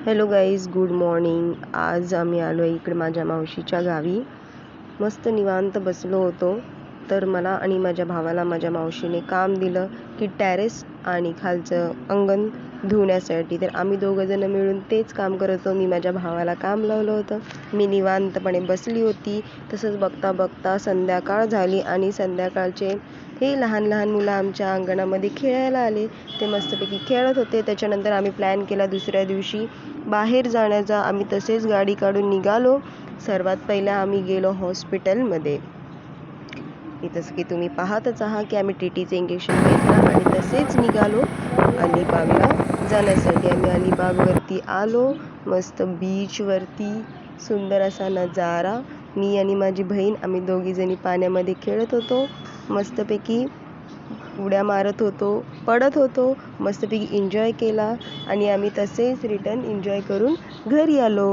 Hello guys, good morning. आज आम्ही आलो आहे इकडे माझ्या मावशीच्या गावी. मस्त निवांत बसलो होतो तर मला आणि माझ्या भावाला माझ्या मावशीने काम दिलं की टेरेस आणि खालचं अंगण धुण्यासाठी. तर आम्ही दोघंजण मिळून तेच काम करत होतो. मी माझ्या भावाला काम लावलं होतं. मी निवांतपणे बसली होती. तसंच बघता बघता संध्याकाळ झाली आणि संध्याकाळचे हे लहान लहान मुलं आमच्या अंगणामध्ये खेळायला आले. ते मस्तपैकी खेळत होते. त्याच्यानंतर आम्ही प्लॅन केला दुसऱ्या दिवशी बाहेर जाण्याचा. आम्ही तसेच गाडी काढून निघालो. सर्वात पहिला आम्ही गेलो हॉस्पिटलमध्ये. जसं की तुम्ही पाहतच आहात की आम्ही TTचं इंजेक्शन घेतलं आणि तसेच निघालो अलिबागला जाण्यासाठी. आम्ही अलिबागवरती आलो. मस्त बीचवरती सुंदर असा नजारा. मी आणि माझी बहीण आम्ही दोघीजणी पाण्यामध्ये खेळत होतो. मस्तपैकी उड्या मारत होतो, पडत होतो, मस्तपैकी एन्जॉय केला आणि आम्ही तसेच रिटर्न एन्जॉय करून घरी आलो.